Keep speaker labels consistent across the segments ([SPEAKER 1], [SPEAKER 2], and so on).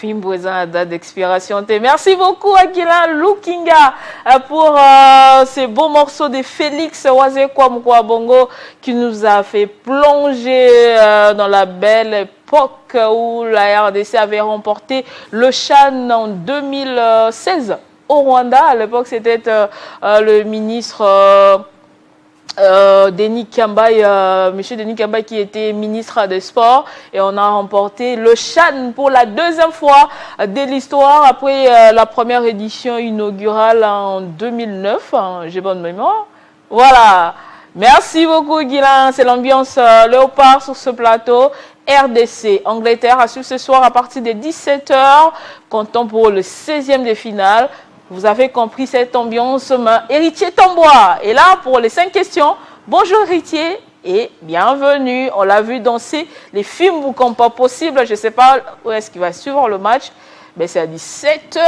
[SPEAKER 1] film à date d'expiration. Merci beaucoup Aguilan Lukinga pour ces beaux morceaux de Félix Wazekwa Mkwabongo qui nous a fait plonger dans la belle époque où la RDC avait remporté le CHAN en 2016 au Rwanda. À l'époque, c'était le ministre Denis Kambaye, monsieur Denis Kambaye qui était ministre des Sports, et on a remporté le CHAN pour la deuxième fois de l'histoire après la première édition inaugurale en 2009. J'ai bonne mémoire. Voilà. Merci beaucoup Guilain. C'est l'ambiance léopard sur ce plateau. RDC, Angleterre a su ce soir à partir de 17 h, comptant pour le 16e de finale. Vous avez compris cette ambiance. Héritier Tombois est là pour les 5 questions. Bonjour Héritier et bienvenue. On l'a vu danser les films comme pas possible. Je ne sais pas où est-ce qu'il va suivre le match. Mais c'est à 17 h.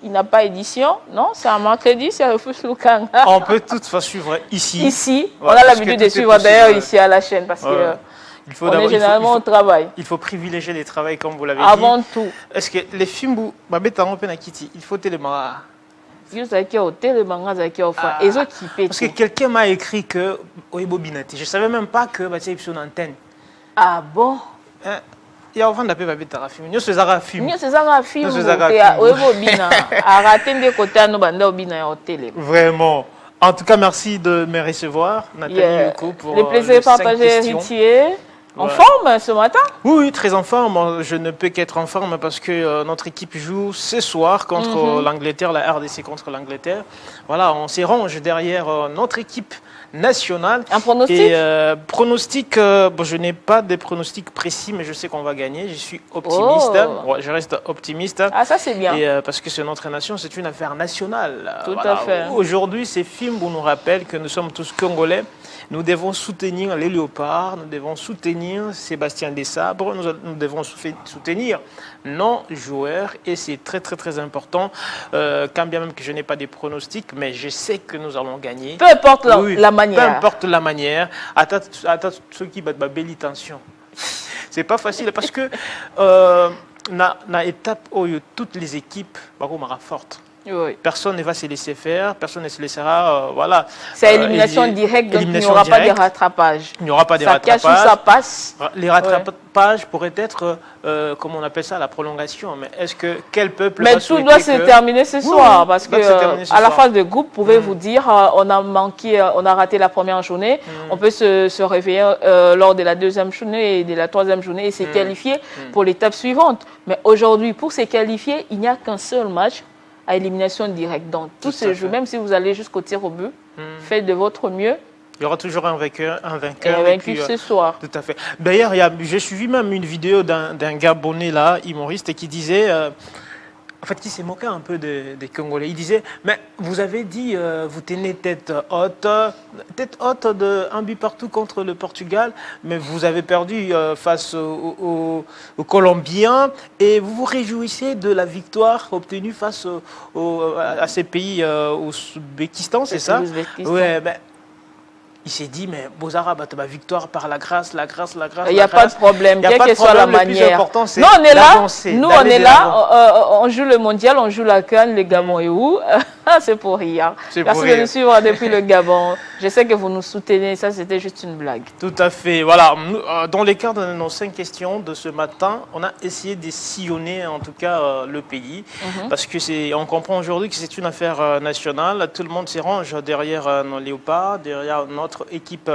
[SPEAKER 1] Il n'a pas édition. Non, c'est un mercredi, c'est à Fuslukanga.
[SPEAKER 2] On peut toutefois suivre ici.
[SPEAKER 1] Ici, ouais, on a l'habitude de suivre d'ailleurs ici à la chaîne parce que
[SPEAKER 2] il faut
[SPEAKER 1] on est généralement au travail.
[SPEAKER 2] Il faut privilégier les travails comme vous l'avez dit.
[SPEAKER 1] Avant tout.
[SPEAKER 2] Est-ce que les films, il faut télémara.
[SPEAKER 1] Parce
[SPEAKER 2] que quelqu'un m'a écrit que je ne savais même pas que c'est une antenne.
[SPEAKER 1] Ah bon?
[SPEAKER 2] Il y a un peu de film. Nous faisons un film. Vraiment. En tout cas, merci de me recevoir, Nathalie Yoko, pour
[SPEAKER 1] le plaisir partagé, Héritier. En forme ce matin?
[SPEAKER 2] Oui, très en forme. Je ne peux qu'être en forme parce que notre équipe joue ce soir contre l'Angleterre, la RDC contre l'Angleterre. Voilà, on se range derrière notre équipe nationale.
[SPEAKER 1] Un pronostic?
[SPEAKER 2] Et pronostic, bon, je n'ai pas de pronostic précis, mais je sais qu'on va gagner. Je suis optimiste. Ouais, je reste optimiste.
[SPEAKER 1] Ah, ça c'est bien.
[SPEAKER 2] Et parce que c'est notre nation, c'est une affaire nationale.
[SPEAKER 1] Tout à fait.
[SPEAKER 2] Aujourd'hui, ces films nous rappellent que nous sommes tous Congolais. Nous devons soutenir les léopards, nous devons soutenir Sébastien Desabre, nous devons soutenir nos joueurs et c'est très très très important. Quand bien même que je n'ai pas de pronostics, mais je sais que nous allons gagner.
[SPEAKER 1] Peu importe la manière.
[SPEAKER 2] Peu importe la manière. Attends ceux qui battent ma belle intention. C'est pas facile parce que na étape où toutes les équipes sont fortes.
[SPEAKER 1] Oui.
[SPEAKER 2] Personne ne va se laisser faire, personne ne se laissera, voilà.
[SPEAKER 1] C'est élimination directe, donc il n'y aura pas de rattrapage.
[SPEAKER 2] Il n'y aura pas de rattrapage.
[SPEAKER 1] Ça cache ou ça passe.
[SPEAKER 2] Les rattrapages pourraient être, comme on appelle ça, la prolongation. Mais est-ce que quel peuple
[SPEAKER 1] Mais tout doit se terminer ce soir, parce que à la phase de groupe, pouvez vous dire, on a manqué, on a raté la première journée, on peut se réveiller lors de la deuxième journée et de la troisième journée et se qualifier pour l'étape suivante. Mais aujourd'hui, pour se qualifier, il n'y a qu'un seul match à élimination directe. Donc, tout ce jeu, même si vous allez jusqu'au tir au but, faites de votre mieux.
[SPEAKER 2] Il y aura toujours un vainqueur.
[SPEAKER 1] Et un vaincu ce soir.
[SPEAKER 2] Tout à fait. D'ailleurs, j'ai suivi même une vidéo d'un Gabonais là, humoriste, qui disait, en fait, qui s'est moqué un peu des Congolais. Il disait, mais vous avez dit, vous tenez tête haute d'un but partout contre le Portugal, mais vous avez perdu face aux Colombiens et vous vous réjouissez de la victoire obtenue face à ces pays, au Ouzbékistan, c'est ça?
[SPEAKER 1] Ouais,
[SPEAKER 2] ben, il s'est dit, mais Bozara bat ma victoire par la grâce.
[SPEAKER 1] Il n'y a pas de problème, quelle que soit la manière.
[SPEAKER 2] Nous,
[SPEAKER 1] on est là, on est là, on joue le mondial, on joue la CAN, le Gabon et où? C'est pour rire. Merci de nous suivre depuis le Gabon. Je sais que vous nous soutenez, ça c'était juste une blague.
[SPEAKER 2] Tout à fait. Voilà, dans les cadres de nos 5 questions de ce matin, on a essayé de sillonner en tout cas le pays. Parce que on comprend aujourd'hui que c'est une affaire nationale. Tout le monde se range derrière nos léopards, derrière notre équipe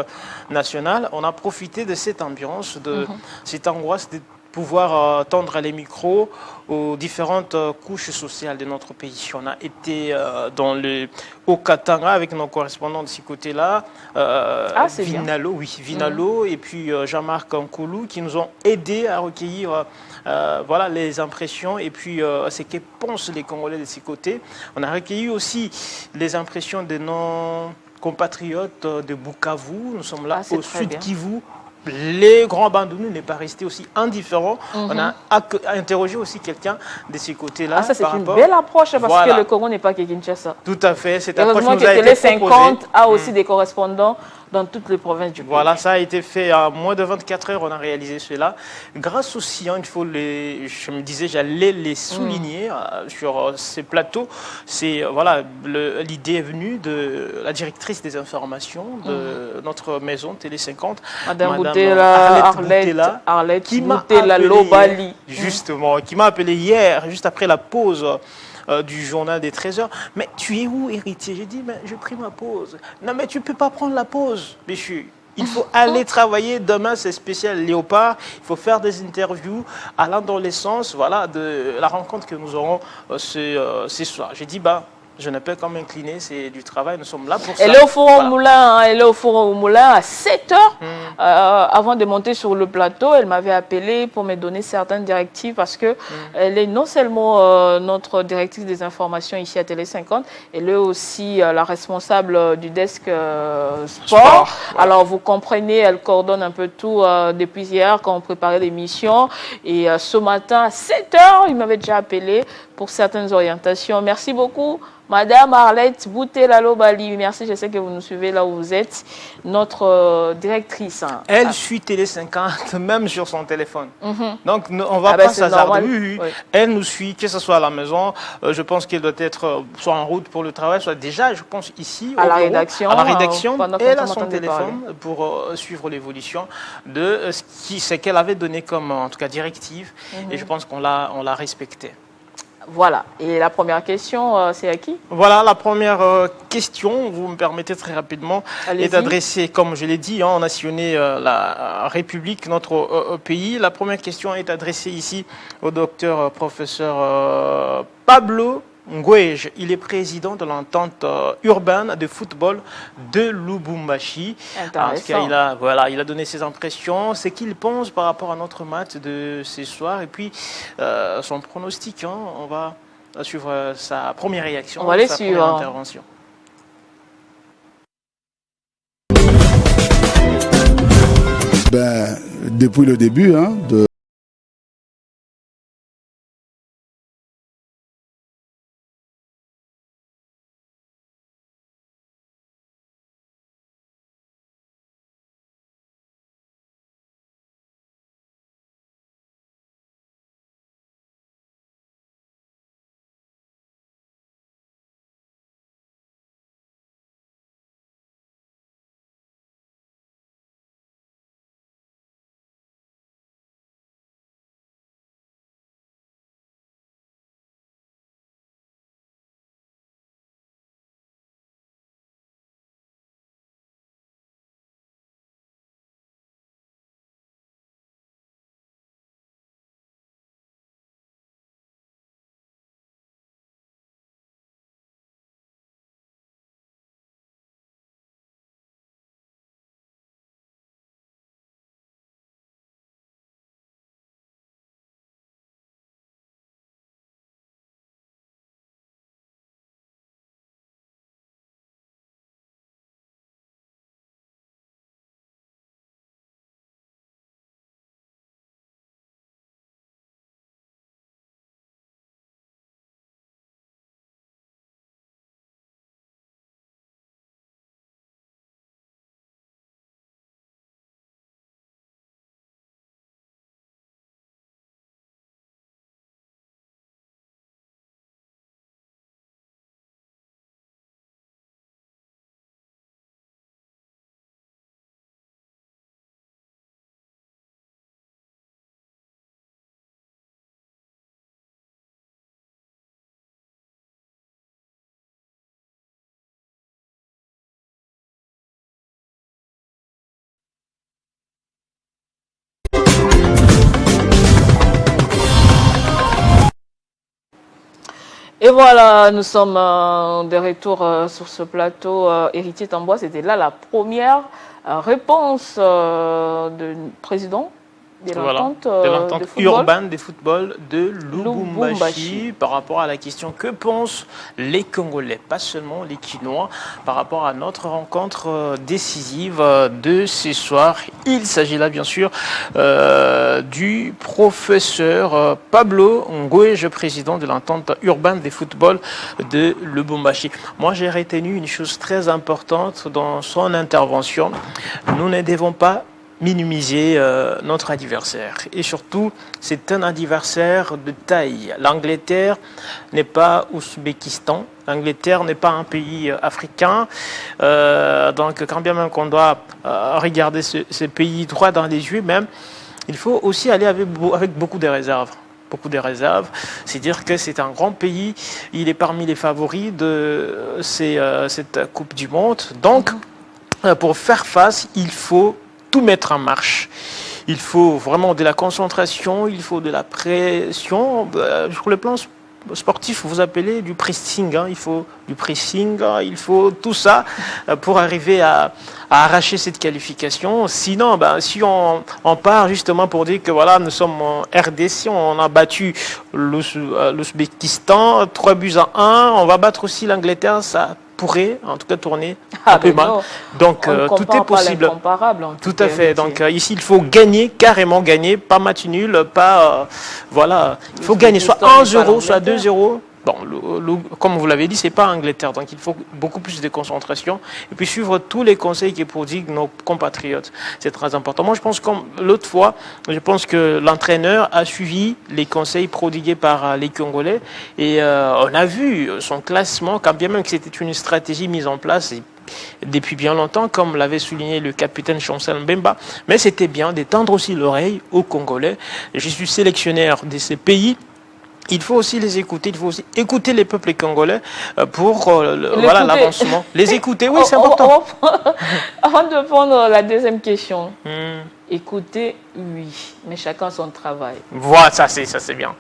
[SPEAKER 2] nationale. On a profité de cette ambiance, de cette angoisse de pouvoir tendre les micros aux différentes couches sociales de notre pays. On a été au Katanga avec nos correspondants de ce côté-là, Vinalo, Vinalo et puis Jean-Marc Nkoulou qui nous ont aidés à recueillir voilà, les impressions et puis ce que pensent les Congolais de ce côté. On a recueilli aussi les impressions de nos compatriotes de Bukavu. Nous sommes là au sud Kivu. Les grands abandonnés n'est pas resté aussi indifférent. On a interrogé aussi quelqu'un de ces côtés-là.
[SPEAKER 1] Ça, c'est une belle approche parce que le Congo n'est pas que Kinshasa.
[SPEAKER 2] Tout à fait. Cette approche
[SPEAKER 1] nous a été proposée. Télé 50 a aussi des correspondants dans toutes les provinces du pays.
[SPEAKER 2] Voilà, ça a été fait en moins de 24 heures, on a réalisé cela. Grâce aussi, il faut je me disais, j'allais les souligner sur ces plateaux. C'est, voilà, l'idée est venue de la directrice des informations de notre maison Télé 50,
[SPEAKER 1] Madame Boutella, Arlette
[SPEAKER 2] qui m'a
[SPEAKER 1] Boutella Lobali.
[SPEAKER 2] Justement, qui m'a appelé hier, juste après la pause du journal des 13 heures. Mais tu es où, héritier? J'ai dit, mais j'ai pris ma pause. Non, mais tu ne peux pas prendre la pause, Béchu. Il faut aller travailler. Demain, c'est spécial Léopard. Il faut faire des interviews allant dans les sens, voilà, de la rencontre que nous aurons ce soir. J'ai dit, bah, je ne peux qu'en m'incliner, c'est du travail, nous sommes là pour ça.
[SPEAKER 1] Elle est au Forum Moulin, elle est au Forum Moulin à 7 heures. Avant de monter sur le plateau, elle m'avait appelé pour me donner certaines directives parce que elle est non seulement notre directrice des informations ici à Télé 50, elle est aussi la responsable du desk sport. Ouais. Alors vous comprenez, elle coordonne un peu tout depuis hier quand on préparait l'émission. Et ce matin à 7 heures, il m'avait déjà appelé pour certaines orientations. Merci beaucoup. Madame Arlette Boutella Lobali, merci, je sais que vous nous suivez là où vous êtes, notre directrice.
[SPEAKER 2] Elle suit Télé 50, même sur son téléphone. Donc, on va pas s'hasarder. Oui. Elle nous suit, que ce soit à la maison. Je pense qu'elle doit être soit en route pour le travail, soit déjà, je pense, ici,
[SPEAKER 1] à la rédaction.
[SPEAKER 2] Elle a son téléphone pour suivre l'évolution de ce qu'elle avait donné comme, en tout cas, directive. Et je pense qu'on l'a respecté.
[SPEAKER 1] Voilà. Et la première question, c'est à qui?
[SPEAKER 2] Voilà, la première question, vous me permettez très rapidement, est adressée, comme je l'ai dit, on a sillonné la République, notre pays. La première question est adressée ici au docteur professeur Pablo Ngouej. Il est président de l'entente urbaine de football de Lubumbashi. En tout cas, il a donné ses impressions, ce qu'il pense par rapport à notre match de ce soir et puis son pronostic. On va suivre sa première réaction, sa première intervention.
[SPEAKER 3] Depuis le début de
[SPEAKER 1] Et voilà, nous sommes de retour sur ce plateau. Héritier Tambois, c'était là la première réponse du président de
[SPEAKER 2] Voilà,
[SPEAKER 1] l'entente
[SPEAKER 2] de l'entente
[SPEAKER 1] de football.
[SPEAKER 2] urbaine de football de
[SPEAKER 1] Lubumbashi.
[SPEAKER 2] Lubumbashi par rapport à la question que pensent les Congolais, pas seulement les Quinois, par rapport à notre rencontre décisive de ce soir. Il s'agit là bien sûr du professeur Pablo Ngoueje, président de l'entente urbaine des football de Lubumbashi. Moi j'ai retenu une chose très importante dans son intervention. Nous ne devons pas minimiser notre adversaire. Et surtout, c'est un adversaire de taille. L'Angleterre n'est pas Ouzbékistan. L'Angleterre n'est pas un pays africain. Donc, quand bien même qu'on doit regarder ce pays droit dans les yeux, même, il faut aussi aller avec beaucoup de réserves. Beaucoup de réserves. C'est-à-dire que c'est un grand pays. Il est parmi les favoris de cette Coupe du Monde. Donc, pour faire face, il faut tout mettre en marche. Il faut vraiment de la concentration, il faut de la pression. Sur le plan sportif, vous appelez du pressing. Il faut du pressing, il faut tout ça pour arriver à arracher cette qualification. Sinon, si on part justement pour dire que voilà, nous sommes en RDC, on a battu l'Ouzbékistan, 3-1, on va battre aussi l'Angleterre, ça pourrait en tout cas tourner un peu mal. Donc tout est possible. Tout à fait. Donc ici il faut gagner, carrément gagner, pas match nul, pas voilà. Il faut gagner soit 1-0, soit 2-0. Bon, comme vous l'avez dit, c'est pas Angleterre, donc il faut beaucoup plus de concentration et puis suivre tous les conseils qui prodiguent nos compatriotes. C'est très important. Moi, je pense comme l'autre fois, je pense que l'entraîneur a suivi les conseils prodigués par les Congolais et on a vu son classement, quand bien même que c'était une stratégie mise en place depuis bien longtemps, comme l'avait souligné le capitaine Chancel Mbemba, mais c'était bien d'étendre aussi l'oreille aux Congolais. Je suis sélectionneur de ces pays. Il faut aussi les écouter, il faut aussi écouter les peuples congolais pour voilà, l'avancement. Les écouter, oui, c'est important.
[SPEAKER 1] Avant de prendre la deuxième question, écouter, oui, mais chacun son travail.
[SPEAKER 2] Voilà, ça c'est bien.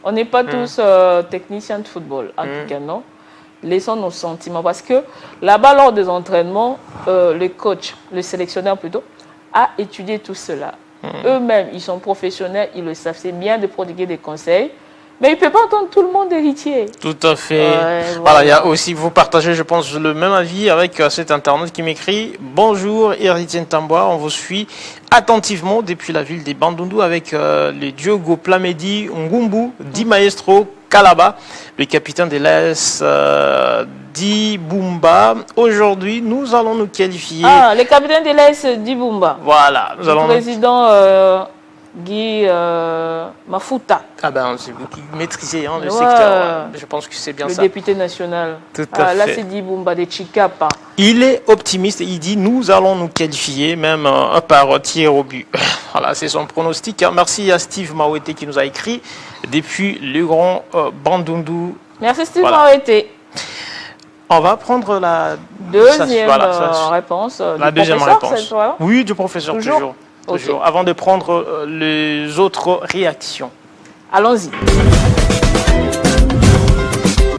[SPEAKER 1] On n'est pas tous techniciens de football, en tout cas, non. Laissons nos sentiments, parce que là-bas, lors des entraînements, le coach, le sélectionneur plutôt, a étudié tout cela. Eux-mêmes, ils sont professionnels, ils le savent, c'est bien de prodiguer des conseils. Mais il ne peut pas entendre tout le monde héritier.
[SPEAKER 2] Tout à fait. Voilà, il y a aussi, vous partagez, je pense, le même avis avec cet internaute qui m'écrit « Bonjour, héritier Ntamboa, on vous suit attentivement depuis la ville des Bandundu avec les Diogo Plamedi Ngumbu, Di Maestro Kalaba, le capitaine de l'AS Dibumba. Aujourd'hui, nous allons nous qualifier.
[SPEAKER 1] Ah, le capitaine de l'AS Dibumba.
[SPEAKER 2] Voilà, nous allons.
[SPEAKER 1] Le président Guy Mafuta.
[SPEAKER 2] Ah ben, c'est vous qui maîtrisez le secteur. Je pense que c'est bien ça.
[SPEAKER 1] Le député national.
[SPEAKER 2] Tout à fait.
[SPEAKER 1] Là, c'est Dibumba de Chikapa.
[SPEAKER 2] Il est optimiste. Il dit nous allons nous qualifier, même par tir au but. Voilà, c'est son pronostic. Merci à Steve Mawete qui nous a écrit depuis le grand Bandundu.
[SPEAKER 1] Merci Steve Mawete.
[SPEAKER 2] On va prendre la
[SPEAKER 1] deuxième réponse.
[SPEAKER 2] La deuxième réponse. Oui, du professeur, toujours. Okay. Avant de prendre les autres réactions.
[SPEAKER 1] Allons-y.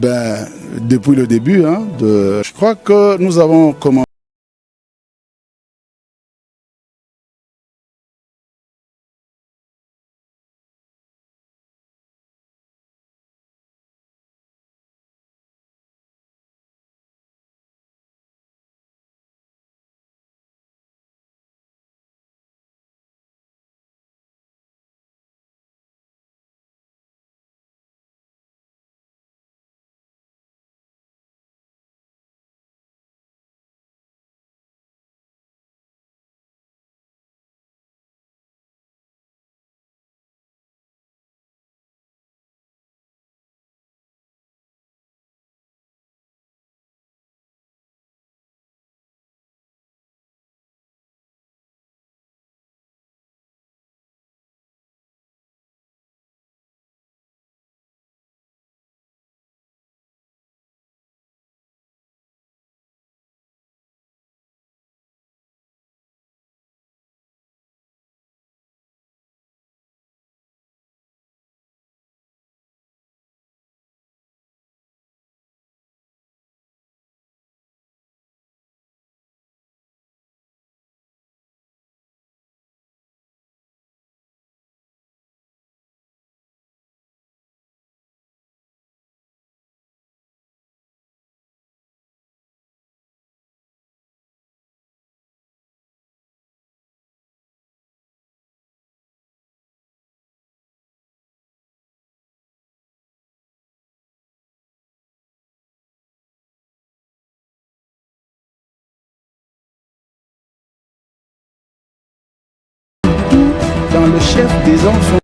[SPEAKER 3] Depuis le début, je crois que nous avons commencé. quand le chef des enfants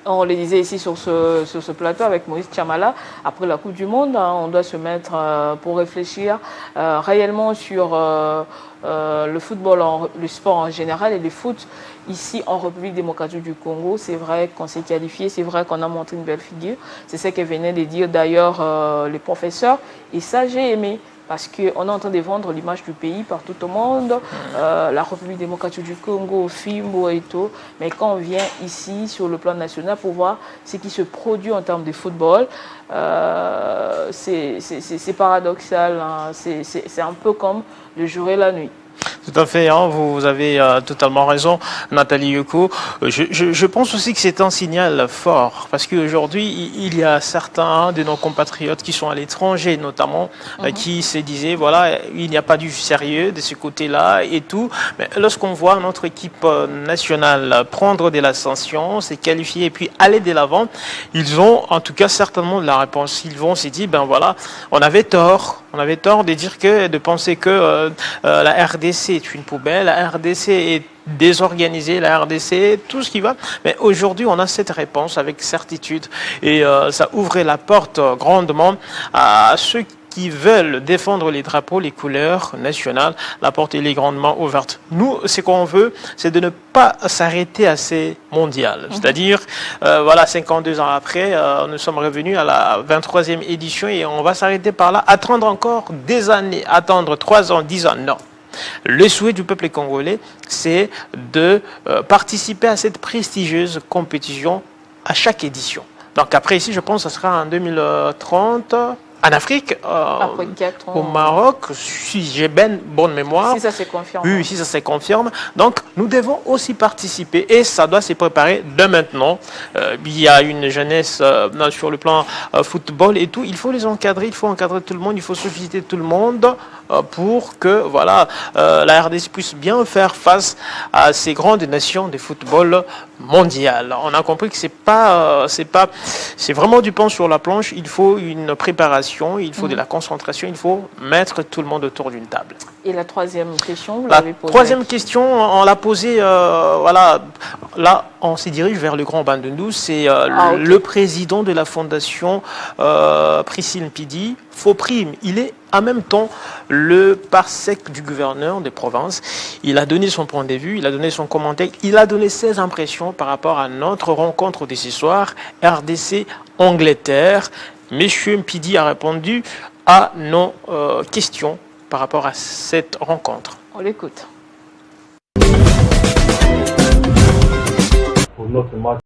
[SPEAKER 1] On le disait ici sur ce plateau avec Moïse Chamala, après la Coupe du Monde, hein, on doit se mettre pour réfléchir réellement sur le football, le sport en général et le foot ici en République démocratique du Congo. C'est vrai qu'on s'est qualifié, c'est vrai qu'on a montré une belle figure. C'est ce que venait de dire d'ailleurs les professeurs et ça j'ai aimé. Parce qu'on est en train de vendre l'image du pays partout au monde, la République démocratique du Congo, Fimbo et tout. Mais quand on vient ici, sur le plan national, pour voir ce qui se produit en termes de football, c'est paradoxal. Hein. C'est un peu comme le jour et la nuit.
[SPEAKER 2] Tout à fait, hein, vous avez totalement raison, Nathalie Yoko. Je pense aussi que c'est un signal fort, parce qu'aujourd'hui, il y a certains de nos compatriotes qui sont à l'étranger, notamment, qui se disaient, voilà, il n'y a pas du sérieux de ce côté-là et tout. Mais lorsqu'on voit notre équipe nationale prendre de l'ascension, se qualifier et puis aller de l'avant, ils ont en tout cas certainement de la réponse. Ils vont se dire, ben voilà, on avait tort de dire de penser que la RDC est une poubelle, la RDC est désorganisée, la RDC, tout ce qui va. Mais aujourd'hui, on a cette réponse avec certitude et ça ouvrait la porte grandement à ceux qui veulent défendre les drapeaux, les couleurs nationales. La porte est grandement ouverte. Nous, ce qu'on veut, c'est de ne pas s'arrêter à ces mondiales. C'est-à-dire, voilà, 52 ans après, nous sommes revenus à la 23e édition et on va s'arrêter par là, attendre encore des années, attendre 3 ans, 10 ans, non. Le souhait du peuple congolais, c'est de participer à cette prestigieuse compétition à chaque édition. Donc après ici, je pense que ce sera en 2030 en Afrique, au Maroc, si j'ai bien bonne mémoire.
[SPEAKER 1] Si ça se confirme.
[SPEAKER 2] Oui, si ça se confirme. Donc, nous devons aussi participer et ça doit se préparer dès maintenant. Il y a une jeunesse sur le plan football et tout. Il faut les encadrer, il faut encadrer tout le monde, il faut solliciter tout le monde pour que voilà, la RDC puisse bien faire face à ces grandes nations de football mondial. On a compris que c'est vraiment du pain sur la planche. Il faut une préparation, il faut de la concentration, il faut mettre tout le monde autour d'une table.
[SPEAKER 1] Et la troisième question, vous
[SPEAKER 2] l'avez posée. La troisième question, on l'a posée, voilà, là, on se dirige vers le Grand Bandundu. C'est le président de la fondation Priscille Mpidi, Fauprime. Il est en même temps le parsec du gouverneur de province. Il a donné son point de vue, il a donné son commentaire, il a donné ses impressions par rapport à notre rencontre de ce soir, RDC-Angleterre. Monsieur Mpidi a répondu à nos questions par rapport à cette rencontre.
[SPEAKER 1] On l'écoute.
[SPEAKER 4] Pour notre match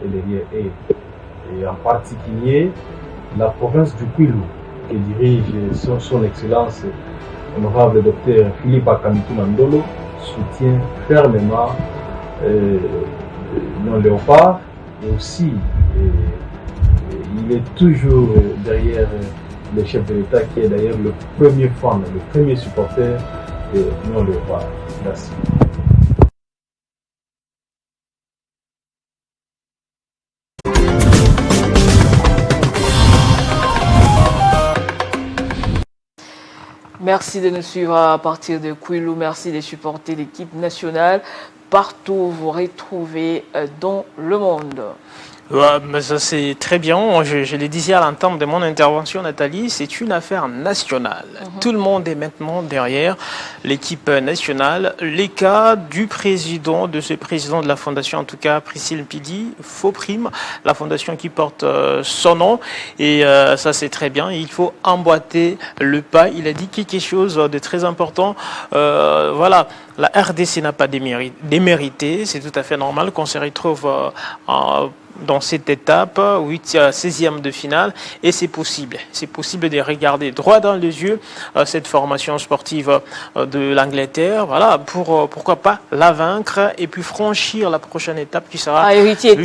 [SPEAKER 4] est derrière elle. Et en particulier, la province du Kwilu, que dirige son Excellence honorable Dr Philippe Akamitou Mandolo, soutient fermement non-léopard et aussi il est toujours derrière le chef de l'État qui est d'ailleurs le premier fan, le premier supporter de non-léopard. Merci.
[SPEAKER 1] Merci de nous suivre à partir de Kwilu. Merci de supporter l'équipe nationale partout où vous retrouvez dans le monde.
[SPEAKER 2] Ouais, mais ça c'est très bien. Je l'ai dit à l'entame de mon intervention, Nathalie, c'est une affaire nationale. Tout le monde est maintenant derrière l'équipe nationale. Les cas du président, de ce président de la fondation, en tout cas Priscille Mpidi, Faux-Prime, la fondation qui porte son nom. Et ça c'est très bien. Il faut emboîter le pas. Il a dit quelque chose de très important. Voilà, la RDC n'a pas démérité. C'est tout à fait normal qu'on se retrouve dans cette étape, 16e de finale, et c'est possible de regarder droit dans les yeux cette formation sportive de l'Angleterre, voilà, pourquoi pas la vaincre et puis franchir la prochaine étape qui sera...
[SPEAKER 1] Héritier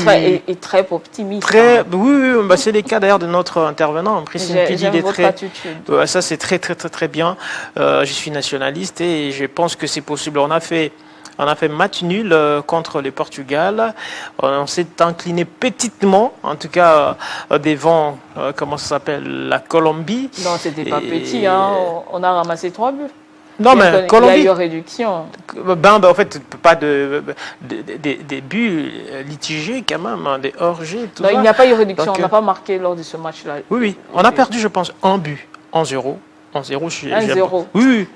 [SPEAKER 1] est très optimiste.
[SPEAKER 2] Oui, bah, c'est le cas d'ailleurs de notre intervenant,
[SPEAKER 1] J'aime votre attitude.
[SPEAKER 2] Ça c'est très bien, je suis nationaliste et je pense que c'est possible. On a fait match nul contre le Portugal. On s'est incliné petitement, en tout cas devant, comment ça s'appelle, la Colombie.
[SPEAKER 1] Non, c'était pas petit, hein. On a ramassé 3 buts.
[SPEAKER 2] Non, mais Colombie.
[SPEAKER 1] Il y a eu réduction.
[SPEAKER 2] En fait, pas des buts litigés quand même, des hors-jeux, tout ça.
[SPEAKER 1] Il n'y a pas eu réduction, donc, on n'a pas marqué lors de ce match-là.
[SPEAKER 2] Oui, on a perdu, je pense, un but, 1-0. 1-0.
[SPEAKER 1] 1-0.
[SPEAKER 2] Oui.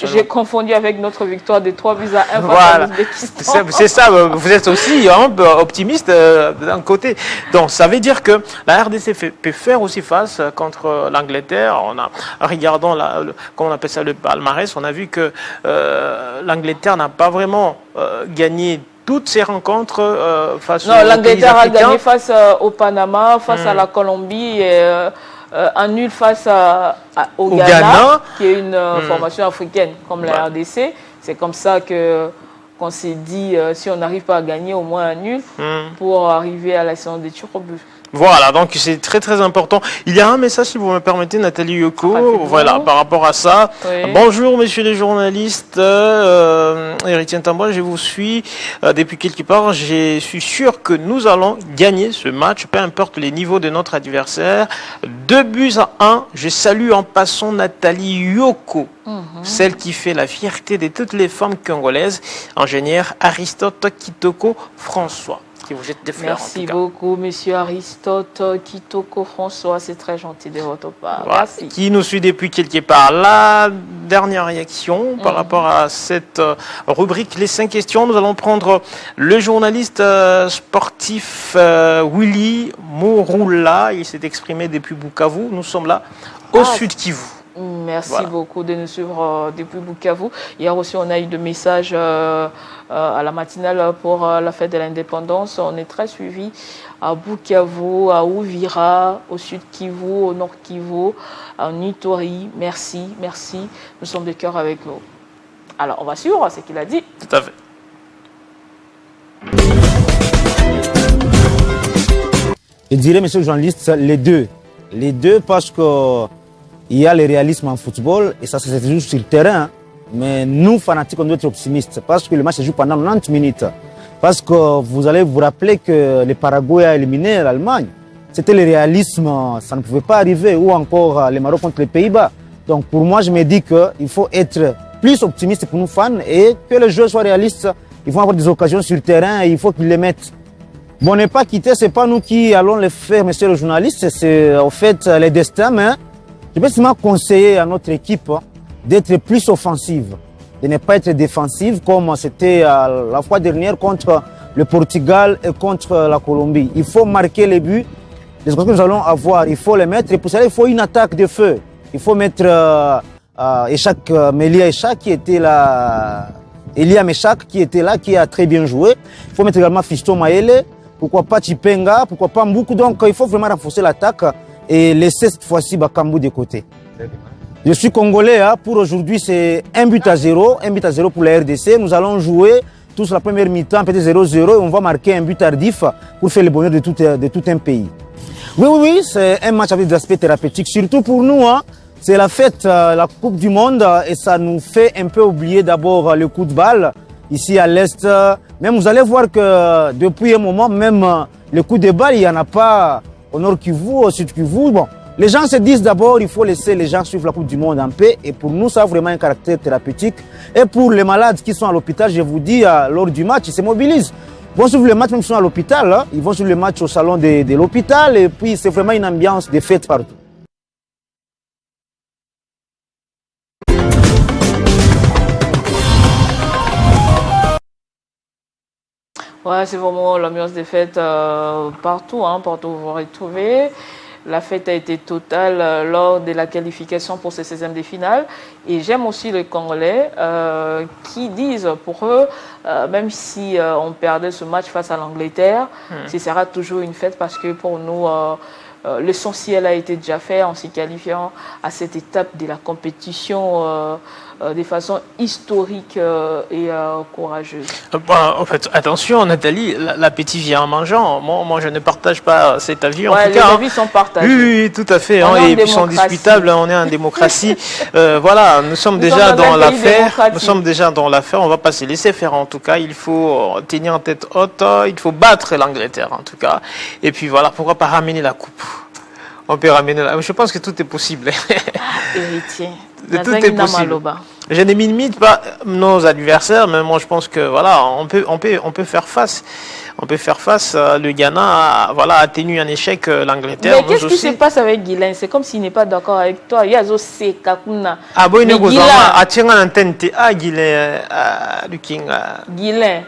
[SPEAKER 1] J'ai confondu avec notre victoire de 3 buts à 1
[SPEAKER 2] face
[SPEAKER 1] à l'Ouzbékistan.
[SPEAKER 2] C'est ça, vous êtes aussi un peu optimiste d'un côté. Donc ça veut dire que la RDC peut faire aussi face contre l'Angleterre. Regardant comment on appelle ça, le palmarès, on a vu que l'Angleterre n'a pas vraiment gagné toutes ces rencontres face aux pays africains. Non,
[SPEAKER 1] l'Angleterre a gagné face au Panama, face à la Colombie et un nul face au Ghana, qui est une formation africaine comme la RDC. C'est comme ça qu'on s'est dit, si on n'arrive pas à gagner, au moins un nul pour arriver à la séance des tirs au but.
[SPEAKER 2] Voilà, donc c'est très important. Il y a un message, si vous me permettez, Nathalie Yoko, voilà, par rapport à ça. Oui. Bonjour, messieurs les journalistes. Héritier Ntamboa, je vous suis depuis quelque part. Je suis sûr que nous allons gagner ce match, peu importe les niveaux de notre adversaire. 2-1. Je salue en passant Nathalie Yoko, celle qui fait la fierté de toutes les femmes congolaises. Ingénieur Aristote Kitoko François. Vous jette des fleurs.
[SPEAKER 1] Merci beaucoup, monsieur Aristote Kitoko François, c'est très gentil de votre part.
[SPEAKER 2] Voilà. Merci. Qui nous suit depuis quelque part. La dernière réaction par rapport à cette rubrique, les 5 questions. Nous allons prendre le journaliste sportif Willy Morula. Il s'est exprimé depuis Bukavu. Nous sommes là au sud Kivu.
[SPEAKER 1] Merci beaucoup de nous suivre depuis Bukavu. Hier aussi, on a eu des messages à la matinale pour la fête de l'indépendance. On est très suivis à Bukavu, à Uvira, au sud Kivu, au nord Kivu, à Nitori. Merci. Nous sommes de cœur avec vous. Alors, on va suivre ce qu'il a dit.
[SPEAKER 2] Tout à fait.
[SPEAKER 5] Je dirais, monsieur le journaliste, les deux. Les deux parce que il y a le réalisme en football et ça se joue sur le terrain. Mais nous, fanatiques, on doit être optimistes parce que le match se joue pendant 90 minutes. Parce que vous allez vous rappeler que le Paraguay a éliminé l'Allemagne. C'était le réalisme, ça ne pouvait pas arriver. Ou encore le Maroc contre les Pays-Bas. Donc pour moi, je me dis qu'il faut être plus optimiste pour nous fans et que les joueurs soient réalistes. Ils vont avoir des occasions sur le terrain et il faut qu'ils les mettent. Bon, ne pas quitter, c'est pas nous qui allons le faire, monsieur le journaliste. C'est au fait les destins, mais je peux seulement conseiller à notre équipe d'être plus offensive, de ne pas être défensive comme c'était la fois dernière contre le Portugal et contre la Colombie. Il faut marquer les buts, les occasions que nous allons avoir, il faut les mettre et pour cela il faut une attaque de feu. Il faut mettre Melia Echak qui était là, Elia Meshak qui était là, qui a très bien joué. Il faut mettre également Fiston Maele pourquoi pas Chipenga, pourquoi pas Mboukou. Donc il faut vraiment renforcer l'attaque et laisser cette fois-ci Bakambu de côté. Je suis congolais, hein. Pour aujourd'hui c'est 1-0, 1-0 pour la RDC. Nous allons jouer tous la première mi-temps, peut-être 0-0, et on va marquer un but tardif pour faire le bonheur de tout un pays. Oui, c'est un match avec des aspects thérapeutiques, surtout pour nous, hein. C'est la fête, la Coupe du Monde, et ça nous fait un peu oublier d'abord le coup de balle ici à l'Est. Même vous allez voir que depuis un moment, même le coup de balle, il n'y en a pas au Nord Kivu, au Sud Kivu. Bon, les gens se disent d'abord il faut laisser les gens suivre la Coupe du Monde en paix, et pour nous, ça a vraiment un caractère thérapeutique. Et pour les malades qui sont à l'hôpital, je vous dis, lors du match, ils se mobilisent. Ils vont suivre le match même s'ils sont à l'hôpital, hein. Ils vont suivre le match au salon de l'hôpital, et puis c'est vraiment une ambiance de fête partout.
[SPEAKER 1] Ouais, c'est vraiment l'ambiance des fêtes partout, hein, partout où vous vous retrouvez. La fête a été totale lors de la qualification pour ce 16e de finale. Et j'aime aussi les Congolais qui disent pour eux, même si on perdait ce match face à l'Angleterre, ce sera toujours une fête parce que pour nous, l'essentiel a été déjà fait en se qualifiant à cette étape de la compétition de façon historique et courageuse.
[SPEAKER 2] En fait, attention Nathalie, l'appétit vient en mangeant. Moi, je ne partage pas cet avis. En tout
[SPEAKER 1] les
[SPEAKER 2] cas,
[SPEAKER 1] avis sont partagés.
[SPEAKER 2] Oui, tout à fait. Hein, et puis sont discutables. On est en démocratie. Voilà, nous sommes déjà dans l'affaire. Nous sommes déjà dans l'affaire. On ne va pas se laisser faire. En tout cas, il faut tenir en tête haute. Il faut battre l'Angleterre, en tout cas. Et puis voilà, pourquoi pas ramener la coupe? On peut ramener la... Je pense que tout est possible.
[SPEAKER 1] Héritier.
[SPEAKER 2] Tout est possible. Je ne minimise pas nos adversaires, mais moi je pense que voilà, on peut faire face. On peut faire face. Le Ghana a tenu un échec l'Angleterre.
[SPEAKER 1] Mais qu'est-ce qui se passe avec Guilain? C'est comme s'il n'est pas d'accord avec toi. Il y a Zosé Kakuna.
[SPEAKER 2] Ah bon, il y a Guilain.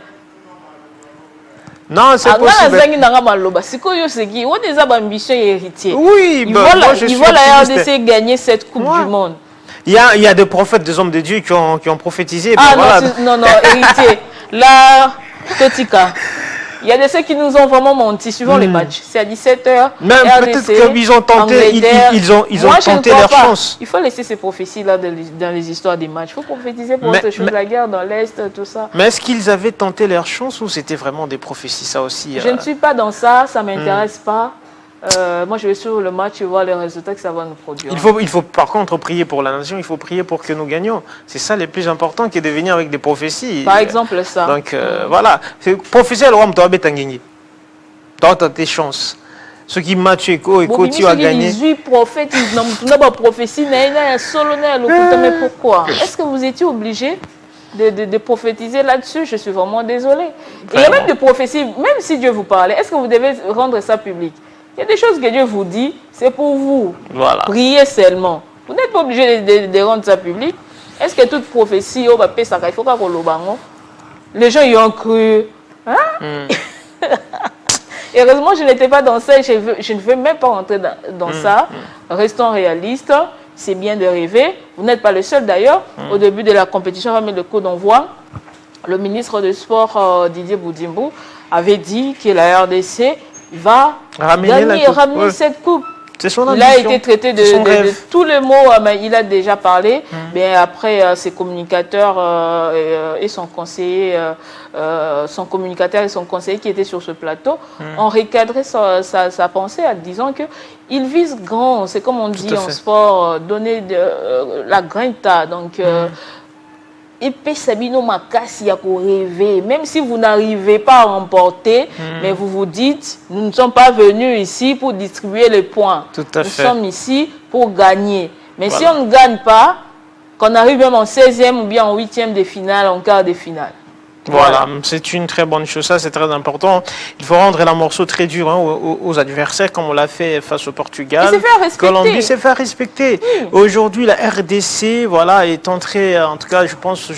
[SPEAKER 2] Non, c'est possible. Oui,
[SPEAKER 1] ils veulent la RDC gagner cette Coupe du Monde.
[SPEAKER 2] Il y a des prophètes, des hommes de Dieu qui ont prophétisé.
[SPEAKER 1] Ah non, héritier. Là, Totika. Il y a des ceux qui nous ont vraiment menti suivant les matchs. C'est à 17h.
[SPEAKER 2] Même peut-être qu'ils ont tenté, ils ont tenté leur chance.
[SPEAKER 1] Il faut laisser ces prophéties-là dans les histoires des matchs. Il faut prophétiser pour autre chose, la guerre dans l'Est, tout ça.
[SPEAKER 2] Mais est-ce qu'ils avaient tenté leur chance ou c'était vraiment des prophéties, ça aussi
[SPEAKER 1] Je ne suis pas dans ça, ça ne m'intéresse pas. Moi, je vais suivre le match et voir les résultats que ça va nous produire.
[SPEAKER 2] Il faut par contre prier pour la nation, il faut prier pour que nous gagnions. C'est ça le plus important que de venir avec des prophéties.
[SPEAKER 1] Par exemple, ça.
[SPEAKER 2] Donc voilà, prophétie, alors on doit gagner. Tu as tes chances. Ceux qui matchent et tu as gagné.
[SPEAKER 1] 18 prophètes, ils n'ont pas prophétie, mais pourquoi? Est-ce que vous étiez obligé de prophétiser là-dessus? Je suis vraiment désolée. Il y a même des prophéties, même si Dieu vous parlait, est-ce que vous devez rendre ça public? Il y a des choses que Dieu vous dit, c'est pour vous.
[SPEAKER 2] Voilà.
[SPEAKER 1] Priez seulement. Vous n'êtes pas obligé de rendre ça public. Est-ce que toute prophétie, il faut qu'on les gens y ont cru. Hein? Heureusement, je n'étais pas dans ça et je ne veux même pas rentrer dans ça. Restons réalistes. C'est bien de rêver. Vous n'êtes pas le seul d'ailleurs. Au début de la compétition, on va mettre le coup d'envoi. Le ministre des Sports, Didier Boudimbo, avait dit que la RDC va ramener cette coupe. Il a été traité de tous les mots, mais il a déjà parlé. Mais après, ses communicateurs et son conseiller, et son conseiller qui étaient sur ce plateau ont recadré sa pensée en disant qu'il vise grand. C'est comme on dit en sport, donner la grinta. Donc, épée Sabino Makasi à rêver, même si vous n'arrivez pas à remporter, mais vous vous dites, nous ne sommes pas venus ici pour distribuer les points. Nous sommes ici pour gagner. Mais si on ne gagne pas, qu'on arrive même en 16e ou bien en 8e de finale, en quart de finale.
[SPEAKER 2] Voilà, c'est une très bonne chose, ça c'est très important. Il faut rendre la morceau très dur aux adversaires, comme on l'a fait face au Portugal.
[SPEAKER 1] Et se faire respecter.
[SPEAKER 2] Colombie, se faire respecter. Aujourd'hui, la RDC est entrée, en tout cas, je pense,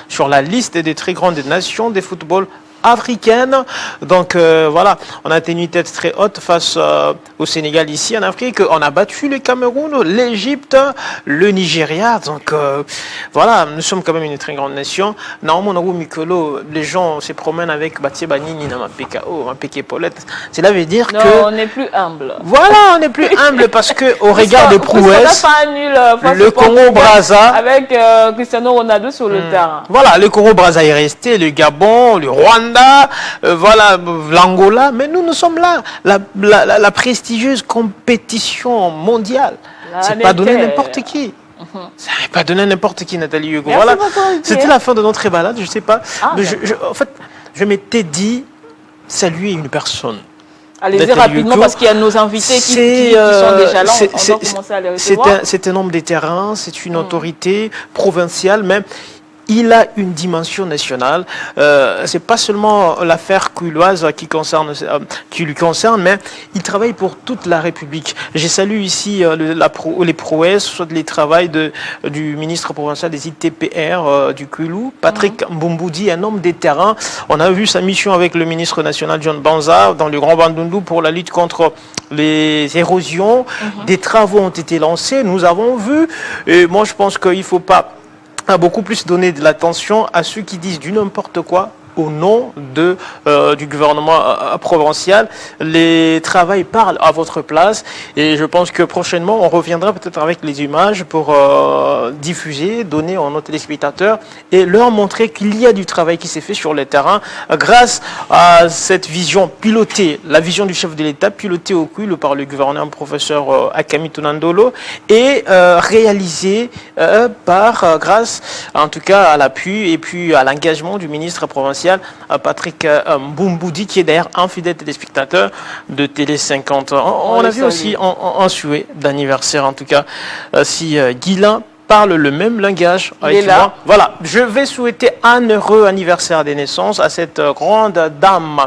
[SPEAKER 2] sur la liste des très grandes nations de football africaine. Donc voilà, on a tenu tête très haute face au Sénégal ici en Afrique. On a battu le Cameroun, l'Égypte, le Nigeria. Donc voilà, nous sommes quand même une très grande nation. Normalement, Mikolo, les gens se promènent avec Batie Banini, PKO, Paulette. Cela veut dire que...
[SPEAKER 1] on n'est plus humble.
[SPEAKER 2] Voilà, on n'est plus humble parce que au regard des prouesses, le Congo-Brazza...
[SPEAKER 1] Avec Cristiano Ronaldo sur le terrain.
[SPEAKER 2] Voilà, le Congo-Brazza est resté, le Gabon, le Rwanda, voilà, l'Angola. Mais nous sommes là, la prestigieuse compétition mondiale. C'est pas donné n'importe qui. Ça n'est pas donné n'importe qui, Nathalie Hugo. Voilà, c'était la fin de notre balade, je sais pas. Mais en fait, je m'étais dit saluer une personne.
[SPEAKER 1] Allez-y rapidement parce qu'il y a nos invités qui sont déjà là. On va commencer à les recevoir.
[SPEAKER 2] C'est un homme des terrains, c'est une autorité provinciale même. Il a une dimension nationale. C'est pas seulement l'affaire couilloise qui lui concerne, mais il travaille pour toute la République. J'ai salué ici les prouesses, soit les travaux du ministre provincial des ITPR du Kwilu, Patrick Mbumboudi, un homme des terrains. On a vu sa mission avec le ministre national John Banza dans le Grand Bandundu pour la lutte contre les érosions. Des travaux ont été lancés, nous avons vu. Et moi, je pense qu'il ne faut pas beaucoup plus donner de l'attention à ceux qui disent du n'importe quoi au nom du gouvernement provincial. Les travails parlent à votre place et je pense que prochainement on reviendra peut-être avec les images pour diffuser, donner à nos téléspectateurs et leur montrer qu'il y a du travail qui s'est fait sur le terrain grâce à cette vision pilotée, la vision du chef de l'État pilotée au Kwilu par le gouverneur professeur Akami Tonandolo et réalisée grâce en tout cas à l'appui et puis à l'engagement du ministre provincial Patrick Mbumboudi, qui est d'ailleurs un fidèle téléspectateur de Télé 50. On a vu aussi un souhait d'anniversaire, en tout cas, si Guilain parle le même langage avec moi. Voilà, je vais souhaiter un heureux anniversaire des naissances à cette grande dame,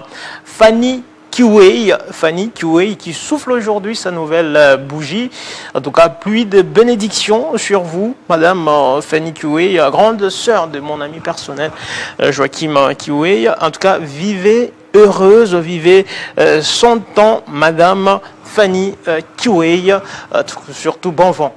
[SPEAKER 2] Fanny Kiwei, qui souffle aujourd'hui sa nouvelle bougie. En tout cas, pluie de bénédictions sur vous, Madame Fanny Kiwei, grande sœur de mon ami personnel, Joachim Kiwei. En tout cas, vivez heureuse, vivez 100 ans, Madame Fanny Kiwei. Surtout bon vent.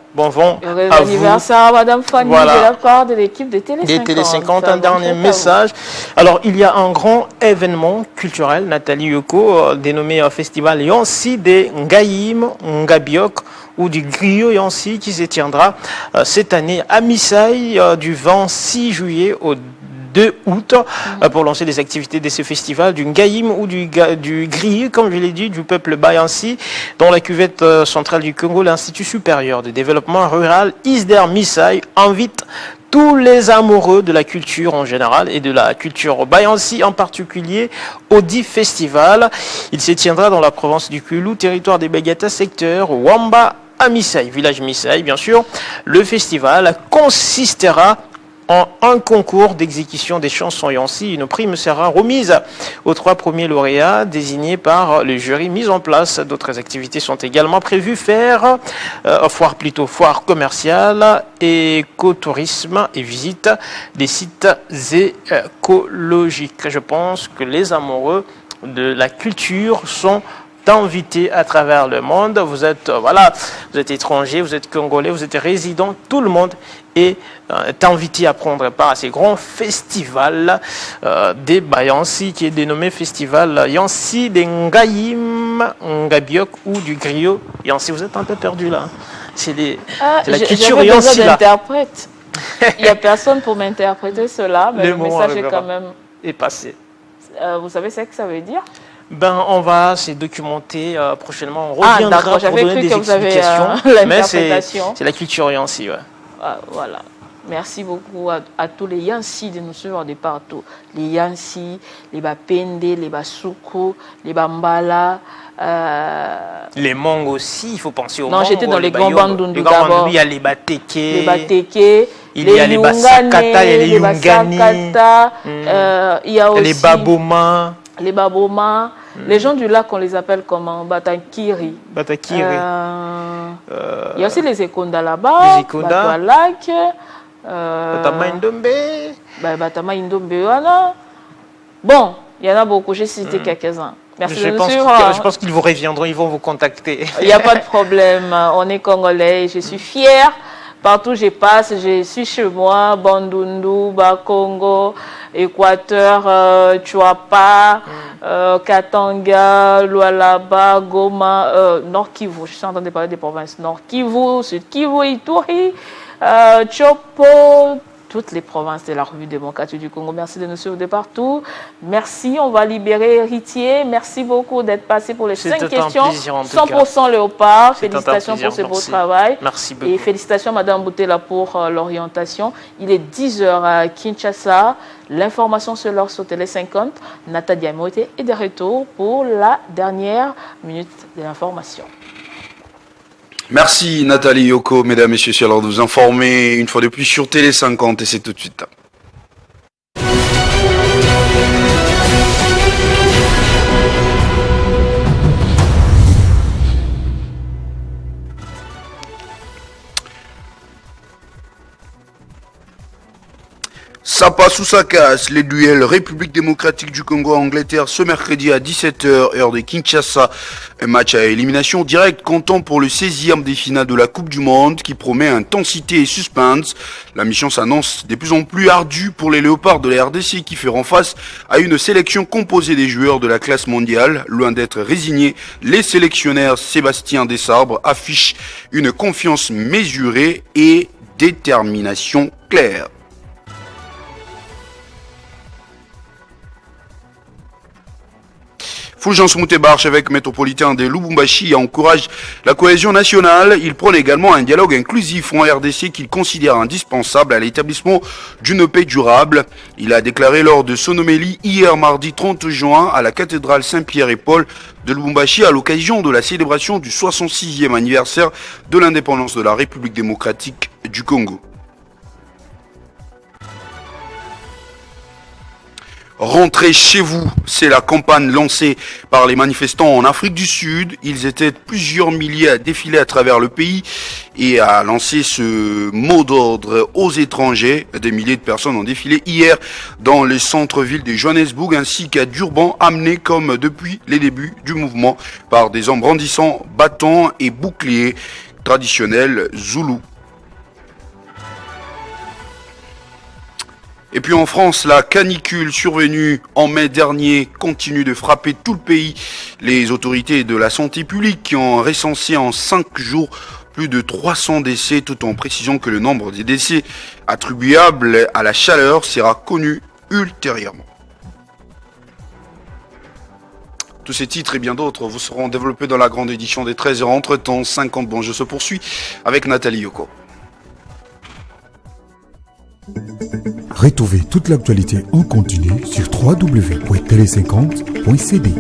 [SPEAKER 1] Heureux anniversaire, Madame Fanny, de la part de l'équipe de Télé 50.
[SPEAKER 2] Télé 50, un dernier message. Alors, il y a un grand événement culturel, Nathalie Yoko, dénommé Festival Yansi de Ngayim, Ngabiok, ou du griot Yansi, qui se tiendra cette année à Missaï du 26 juillet au 2 août pour lancer les activités de ce festival du Ngaïm ou du griot, comme je l'ai dit, du peuple Bayansi, dans la cuvette centrale du Congo. L'Institut supérieur de développement rural ISDER Missaï invite tous les amoureux de la culture en général et de la culture Bayansi en particulier au dit festival. Il se tiendra dans la province du Kwilu, territoire des Bagata, secteur Wamba à Missaï, village Missaï bien sûr. Le festival consistera en un concours d'exécution des chansons Yansi. Une prime sera remise aux 3 premiers lauréats désignés par le jury mis en place. D'autres activités sont également prévues foire commerciale, écotourisme et visite des sites écologiques. Je pense que les amoureux de la culture sont invités à travers le monde. Vous êtes étranger, vous êtes congolais, vous êtes résident, tout le monde est invité à prendre part à ces grands festivals des Bayansi, qui est dénommé Festival Yansi de Ngayim, Ngabiok ou du griot Yansi. Vous êtes un peu perdu là. C'est la culture Yansi là.
[SPEAKER 1] Il n'y a personne pour m'interpréter cela, mais le message est quand même
[SPEAKER 2] passé.
[SPEAKER 1] Vous savez ce que ça veut dire?
[SPEAKER 2] On va se documenter prochainement. On reviendra pour donner des explications. Mais c'est la culture Yansi, ouais.
[SPEAKER 1] Voilà. Merci beaucoup à tous les Yansi de nous suivre de partout. Les Yansi, les Bapende, les Basuku, les Bambala.
[SPEAKER 2] Les Mong aussi, il faut penser aux Mong.
[SPEAKER 1] Non, j'étais dans les Grands Bandundu d'abord.
[SPEAKER 2] Il y a les Bateke.
[SPEAKER 1] Il y a les
[SPEAKER 2] Basakata, il y a les Yungani.
[SPEAKER 1] Il y a aussi
[SPEAKER 2] les Baboma.
[SPEAKER 1] Les Baboma. Les gens du lac, on les appelle comment? Batakiri.
[SPEAKER 2] Batakiri.
[SPEAKER 1] Il y a aussi les Ekonda là-bas.
[SPEAKER 2] Les Ekonda.
[SPEAKER 1] Lac.
[SPEAKER 2] Batama Indombe.
[SPEAKER 1] Batama Indombe, voilà. Bon, Il y en a beaucoup, j'ai cité quelques-uns. Merci
[SPEAKER 2] Je
[SPEAKER 1] de nous
[SPEAKER 2] pense,
[SPEAKER 1] suivre.
[SPEAKER 2] je pense qu'ils vous reviendront, ils vont vous contacter.
[SPEAKER 1] Il n'y a pas de problème. On est Congolais. Je suis fière. Partout où je passe, je suis chez moi, Bandundu, Bakongo, Équateur, Chuapa, Katanga, Lualaba, Goma, Nord Kivu. Je suis en train de parler des provinces Nord Kivu, Sud Kivu, Ituri, Chopo, toutes les provinces de la République démocratique du Congo. Merci de nous suivre de partout. Merci, on va libérer Héritier. Merci beaucoup d'être passé pour les 5 questions. 100% Léopard. Félicitations pour ce beau travail.
[SPEAKER 2] Merci beaucoup.
[SPEAKER 1] Et félicitations Madame Boutela pour l'orientation. Il est 10h à Kinshasa. L'information sur l'heure sur Télé 50. Nathalie Diamoté est de retour pour la dernière minute de l'information.
[SPEAKER 6] Merci Nathalie Yoko, mesdames et messieurs, c'est l'heure de vous informer une fois de plus sur Télé 50 et c'est tout de suite. Ça passe ou ça casse, les duels République démocratique du Congo-Angleterre ce mercredi à 17h, heure de Kinshasa. Un match à élimination directe comptant pour le 16e des finales de la Coupe du Monde qui promet intensité et suspense. La mission s'annonce de plus en plus ardue pour les léopards de la RDC qui feront face à une sélection composée des joueurs de la classe mondiale. Loin d'être résignés, les sélectionneurs Sébastien Desabre affichent une confiance mesurée et détermination claire. Fulgence Moutebar, évêque métropolitain de Lubumbashi, encourage la cohésion nationale. Il prône également un dialogue inclusif en RDC qu'il considère indispensable à l'établissement d'une paix durable. Il a déclaré lors de son homélie hier mardi 30 juin à la cathédrale Saint-Pierre et Paul de Lubumbashi à l'occasion de la célébration du 66e anniversaire de l'indépendance de la République démocratique du Congo. Rentrez chez vous, c'est la campagne lancée par les manifestants en Afrique du Sud. Ils étaient plusieurs milliers à défiler à travers le pays et à lancer ce mot d'ordre aux étrangers. Des milliers de personnes ont défilé hier dans les centres-villes de Johannesburg ainsi qu'à Durban, amenés comme depuis les débuts du mouvement par des hommes brandissant bâtons et boucliers traditionnels zoulous. Et puis en France, la canicule survenue en mai dernier continue de frapper tout le pays. Les autorités de la santé publique qui ont recensé en 5 jours plus de 300 décès, tout en précisant que le nombre des décès attribuables à la chaleur sera connu ultérieurement. Tous ces titres et bien d'autres vous seront développés dans la grande édition des 13h. Entre-temps, 50 bon jeu se poursuit avec Nathalie Yoko.
[SPEAKER 7] Retrouvez toute l'actualité en continu sur www.tele50.cd.